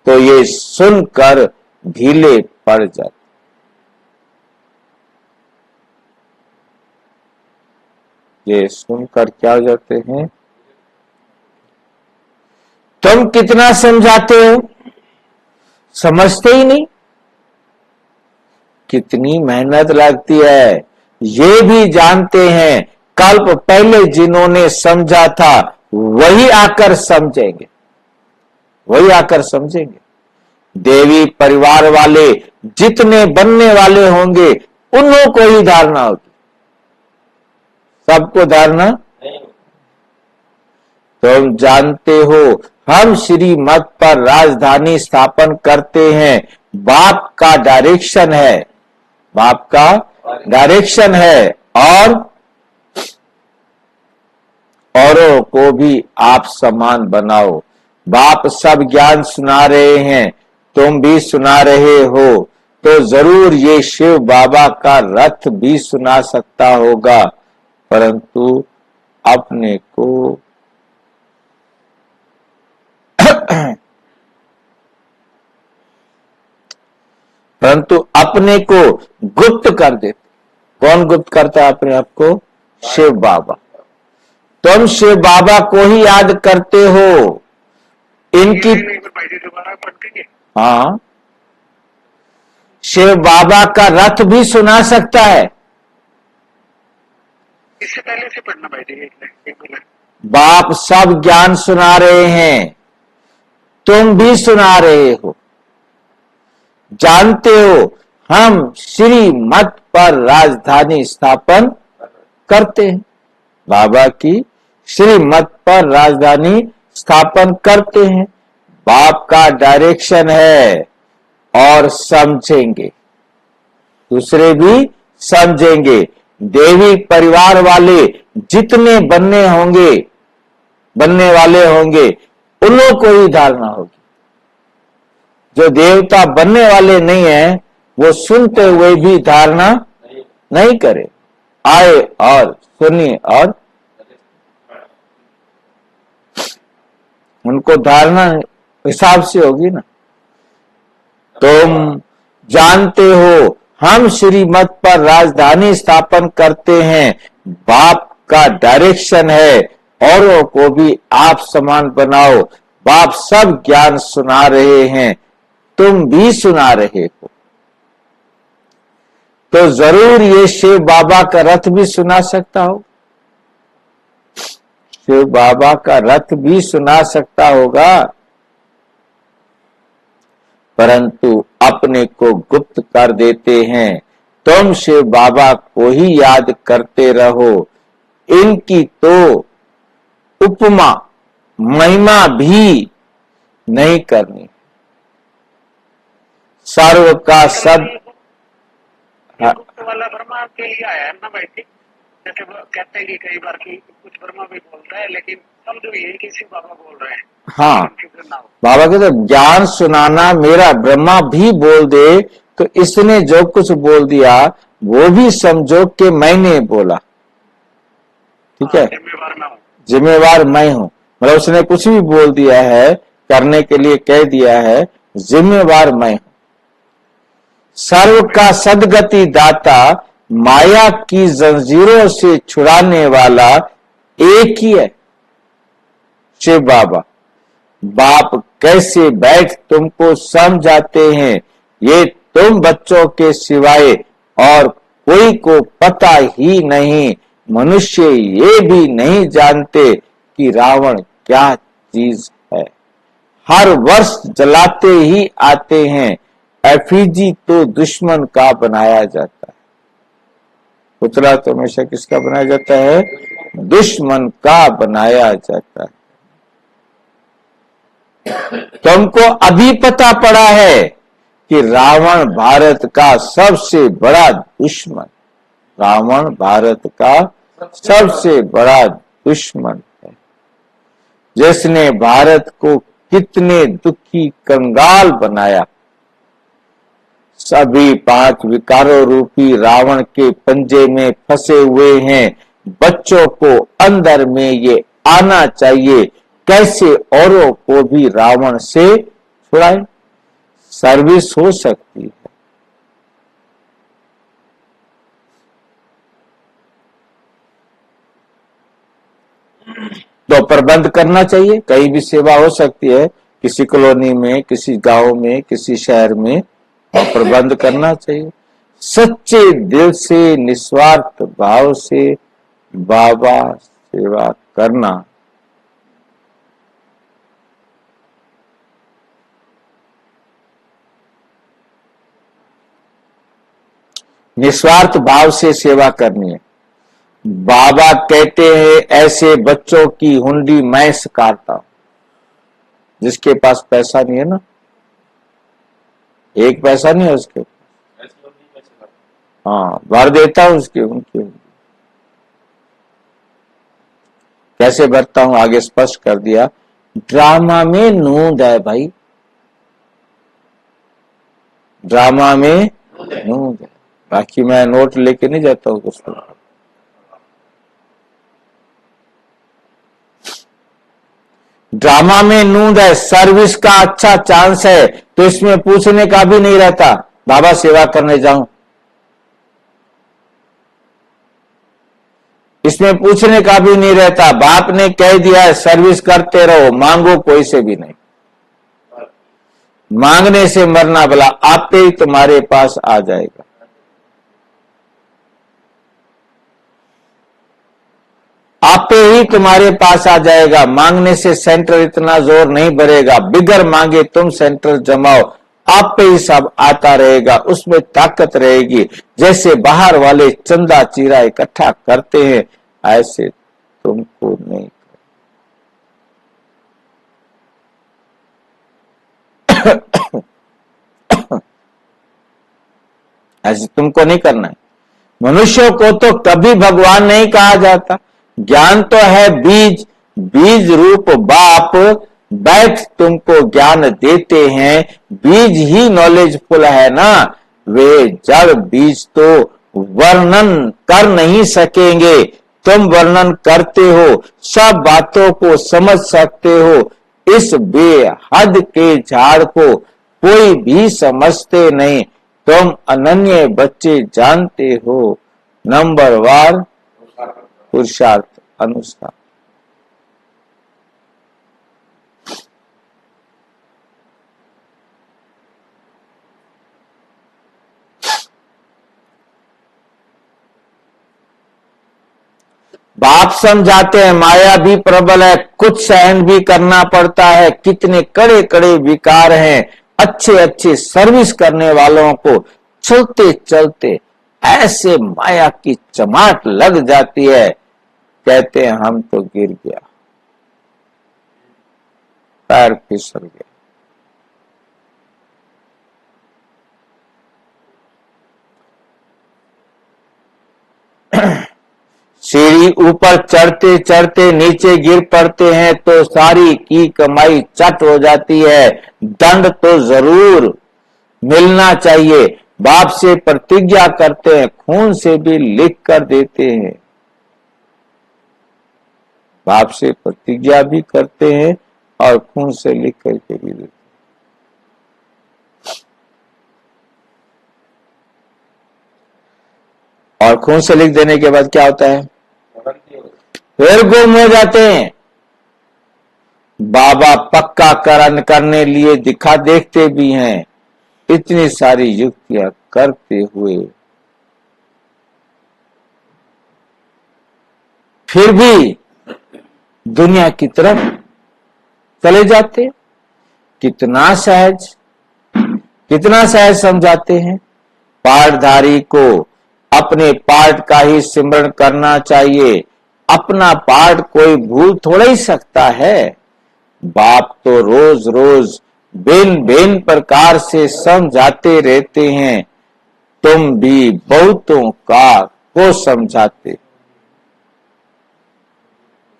तो ये सुनकर ढीले पड़ जाते। ये सुनकर क्या हो जाते हैं? तुम कितना समझाते हो, समझते ही नहीं। कितनी मेहनत लगती है ये भी जानते हैं। कल्प पहले जिन्होंने समझा था वही आकर समझेंगे, वही आकर समझेंगे। देवी परिवार वाले जितने बनने वाले होंगे उन्हों को ही धारणा होगी, सबको धारणा। तुम जानते हो हम श्री मत पर राजधानी स्थापन करते हैं। बाप का डायरेक्शन है, बाप का डायरेक्शन है, और औरों को भी आप समान बनाओ। बाप सब ज्ञान सुना रहे हैं, तुम भी सुना रहे हो, तो जरूर ये शिव बाबा का रथ भी सुना सकता होगा, परंतु अपने को परंतु अपने को गुप्त कर देते। कौन गुप्त करता है अपने आप को? शिव बाबा। तुम शिव बाबा को ही याद करते हो। इनकी हाँ, शिव बाबा का रथ भी सुना सकता है। इससे पहले से पढ़ना भाई जी, एक मिनट। बाप सब ज्ञान सुना रहे हैं, तुम भी सुना रहे हो। जानते हो हम श्री मत पर राजधानी स्थापन करते हैं, बाबा की श्री मत पर राजधानी स्थापन करते हैं। बाप का डायरेक्शन है और समझेंगे, दूसरे भी समझेंगे। देवी परिवार वाले जितने बनने वाले होंगे उन्हों को ही धारणा होगी। जो देवता बनने वाले नहीं है वो सुनते हुए भी धारणा नहीं करे। आए और सुनिए और उनको धारणा हिसाब से होगी ना। तुम जानते हो हम श्रीमत पर राजधानी स्थापन करते हैं। बाप का डायरेक्शन है, औरों को भी आप समान बनाओ। बाप सब ज्ञान सुना रहे हैं, तुम भी सुना रहे हो, तो जरूर ये शिव बाबा का रथ भी सुना सकता हो, शिव बाबा का रथ भी सुना सकता होगा। परंतु अपने को गुप्त कर देते हैं। तुम शिव बाबा को ही याद करते रहो। इनकी तो उपमा महिमा भी नहीं करनी। सर्व का सद ये गुप्त वाला ब्रह्मा के लिए आया है ना भाई जी। जैसे वो कहते हैं कि कई बार की कुछ ब्रह्मा भी बोलता है, लेकिन समझो ये कि शिव बाबा बोल रहे हैं। हाँ, फिक्र ना हो। बाबा कहते ज्ञान सुनाना मेरा ब्रह्मा भी बोल दे तो इसने जो कुछ बोल दिया वो भी समझो कि मैंने बोला। ठीक है, जिम्मेवार मैं हूँ। जिम्मेवार मैं हूं। मतलब उसने कुछ भी बोल दिया है, करने के लिए कह दिया है, जिम्मेवार मैं हूं। सर्व का सदगति दाता, माया की जंजीरों से छुड़ाने वाला एक ही है, शिव बाबा। बाप कैसे बैठ तुमको समझाते हैं, ये तुम बच्चों के सिवाय और कोई को पता ही नहीं। मनुष्य ये भी नहीं जानते कि रावण क्या चीज है। हर वर्ष जलाते ही आते हैं। एफिजी तो दुश्मन का बनाया जाता है। पुतला तो हमेशा किसका बनाया जाता है? दुश्मन का बनाया जाता है। तुमको अभी पता पड़ा है कि रावण भारत का सबसे बड़ा दुश्मन, रावण भारत का सबसे बड़ा दुश्मन है, जिसने भारत को कितने दुखी कंगाल बनाया। सभी 5 विकारों रूपी रावण के पंजे में फंसे हुए हैं। बच्चों को अंदर में ये आना चाहिए, कैसे औरों को भी रावण से छुड़ाए। सर्विस हो सकती है तो प्रबंध करना चाहिए। कहीं भी सेवा हो सकती है, किसी कॉलोनी में, किसी गांव में, किसी शहर में, और प्रबंध करना चाहिए। सच्चे दिल से, निस्वार्थ भाव से बाबा सेवा करना। निस्वार्थ भाव से सेवा करनी है। बाबा कहते हैं ऐसे बच्चों की हुंडी मैं सकारता हूं। जिसके पास पैसा नहीं है ना, 1 पैसा नहीं है उसके, हाँ, भर देता हूं उसकी उनकी हुंडी। कैसे भरता हूं आगे स्पष्ट कर दिया। ड्रामा में नूंद है भाई, ड्रामा में नूंद है। बाकी मैं नोट लेके नहीं जाता हूं उसको। ड्रामा में नूंद है, सर्विस का अच्छा चांस है, तो इसमें पूछने का भी नहीं रहता बाबा सेवा करने जाऊं। इसमें पूछने का भी नहीं रहता। बाप ने कह दिया है सर्विस करते रहो, मांगो कोई से भी नहीं। मांगने से मरना भला, आपे ही तुम्हारे पास आ जाएगा। आपे ही तुम्हारे पास आ जाएगा। मांगने से सेंटर इतना जोर नहीं भरेगा। बिगर मांगे तुम सेंटर जमाओ, आप पे ही सब आता रहेगा, उसमें ताकत रहेगी। जैसे बाहर वाले चंदा चीरा इकट्ठा करते हैं, ऐसे तुमको नहीं। ऐसे तुमको नहीं करना है। मनुष्यों को तो कभी भगवान नहीं कहा जाता। ज्ञान तो है बीज, बीज रूप बाप बैठ तुमको ज्ञान देते हैं। बीज ही नॉलेजफुल है ना। वे जड़ बीज तो वर्णन कर नहीं सकेंगे, तुम वर्णन करते हो, सब बातों को समझ सकते हो। इस बेहद के झाड़ को कोई भी समझते नहीं। तुम अनन्य बच्चे जानते हो, नंबरवार पुरुषार्थ अनुसार। बाप समझाते हैं माया भी प्रबल है, कुछ सहन भी करना पड़ता है। कितने कड़े कड़े विकार हैं, अच्छे अच्छे सर्विस करने वालों को चलते चलते ऐसे माया की चमाट लग जाती है, कहते हैं हम तो गिर गया, पैर फिसल गया। सीढ़ी ऊपर चढ़ते चढ़ते नीचे गिर पड़ते हैं तो सारी की कमाई चट हो जाती है। दंड तो जरूर मिलना चाहिए। बाप से प्रतिज्ञा करते हैं, खून से भी लिख कर देते हैं, बाप से प्रतिज्ञा भी करते हैं और खून से लिख करके भी देते हैं। और खून से लिख देने के बाद क्या होता है? फिर गुम हो जाते हैं। बाबा पक्का करने लिए दिखा देखते भी हैं, इतनी सारी युक्तियां करते हुए फिर भी दुनिया की तरफ चले जाते। कितना सहज समझाते हैं। पाठधारी को अपने पाठ का ही सिमरण करना चाहिए। अपना पाठ कोई भूल थोड़ा ही सकता है। बाप तो रोज रोज भिन्न भिन्न प्रकार से समझाते रहते हैं। तुम भी बहुतों को समझाते,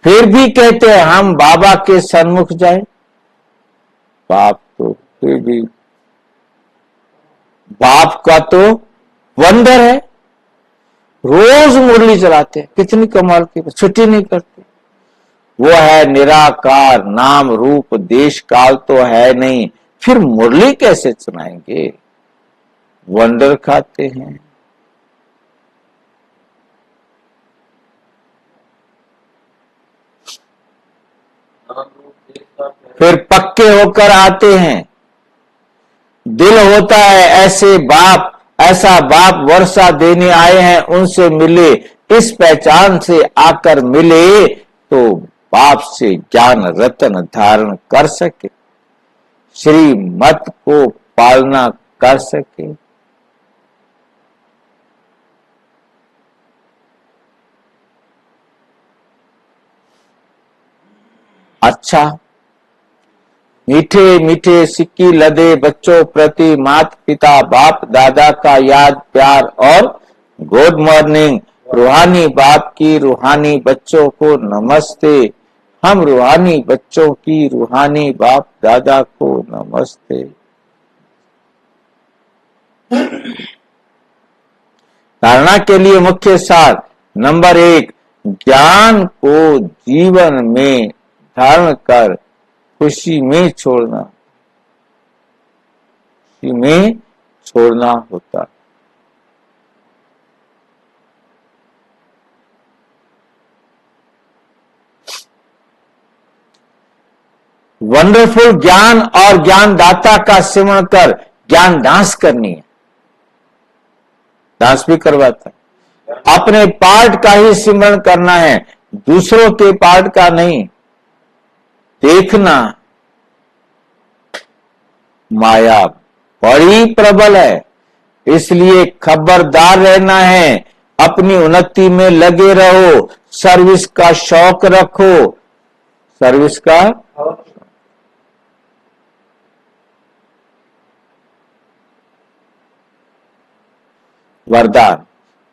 फिर भी कहते हैं हम बाबा के सन्मुख जाए। बाप तो फिर भी, बाप का तो वंदर है, रोज मुरली चलाते हैं। कितनी कमाल की, छुट्टी नहीं करते। वो है निराकार, नाम रूप देश काल तो है नहीं, फिर मुरली कैसे सुनाएंगे? वंडर खाते हैं। फिर पक्के होकर आते हैं। दिल होता है ऐसा बाप वर्षा देने आए हैं, उनसे मिले, इस पहचान से आकर मिले तो बाप से ज्ञान रतन धारण कर सके, श्री मत को पालना कर सके। अच्छा, मीठे मीठे सिक्की लदे बच्चों प्रति माता पिता बाप दादा का याद प्यार और गुड मॉर्निंग। रूहानी बाप की रूहानी बच्चों को नमस्ते। हम रूहानी बच्चों की रूहानी बाप दादा को नमस्ते। धारणा के लिए मुख्य सार नंबर 1, ज्ञान को जीवन में धारण कर खुशी में छोड़ना होता। वंडरफुल ज्ञान और ज्ञानदाता का सिमरण कर ज्ञान डांस करनी है। डांस भी करवाता है। अपने पार्ट का ही सिमरण करना है, दूसरों के पार्ट का नहीं। देखना, माया बड़ी प्रबल है, इसलिए खबरदार रहना है। अपनी उन्नति में लगे रहो, सर्विस का शौक रखो। सर्विस का वरदान,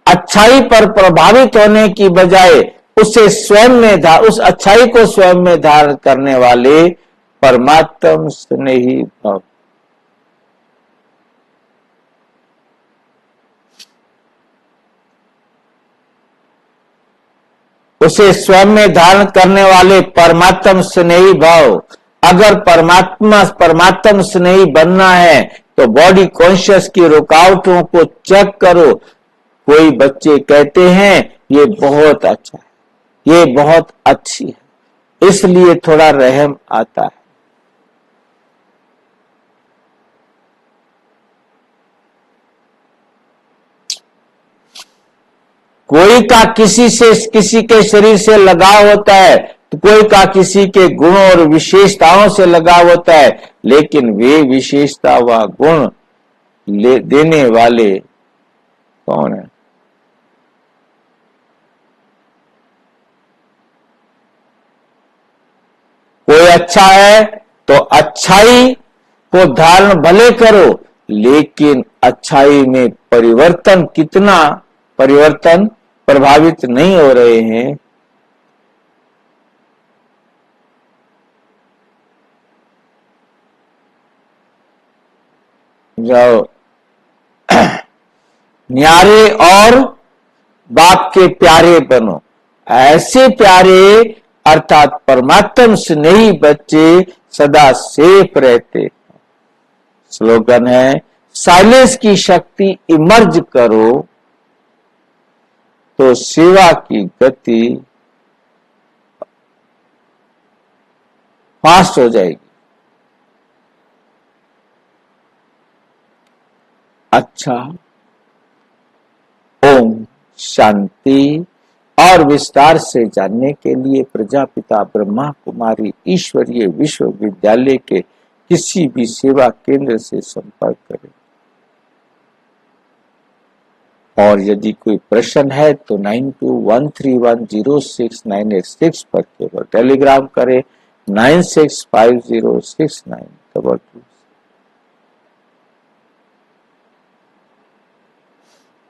अच्छाई पर प्रभावित होने की बजाय उसे स्वयं में उस अच्छाई को स्वयं में धारण करने वाले परमात्म स्नेही भव। उसे स्वयं में धारण करने वाले परमात्म स्नेही भाव। अगर परमात्म स्नेही बनना है तो बॉडी कॉन्शियस की रुकावटों को चेक करो। कोई बच्चे कहते हैं ये बहुत अच्छा है, ये बहुत अच्छी है, इसलिए थोड़ा रहम आता है। कोई का किसी के शरीर से लगाव होता है, तो कोई का किसी के गुणों और विशेषताओं से लगाव होता है, लेकिन वे विशेषता व गुण देने वाले कौन है? कोई अच्छा है तो अच्छाई को धारण भले करो, लेकिन अच्छाई में परिवर्तन कितना परिवर्तन प्रभावित नहीं हो रहे हैं। जाओ न्यारे और बाप के प्यारे बनो, ऐसे प्यारे अर्थात परमात्म स्नेही बच्चे सदा सेफ रहते। स्लोगन है, साइलेंस की शक्ति इमर्ज करो तो सेवा की गति फास्ट हो जाएगी। अच्छा, ओम शांति। और विस्तार से जानने के लिए प्रजापिता ब्रह्मा कुमारी ईश्वरीय विश्वविद्यालय के किसी भी सेवा केंद्र से संपर्क करें। और यदि कोई प्रश्न है तो 9213106986 पर केवल टेलीग्राम करें 96506922।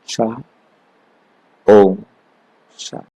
शाह ओम शाह।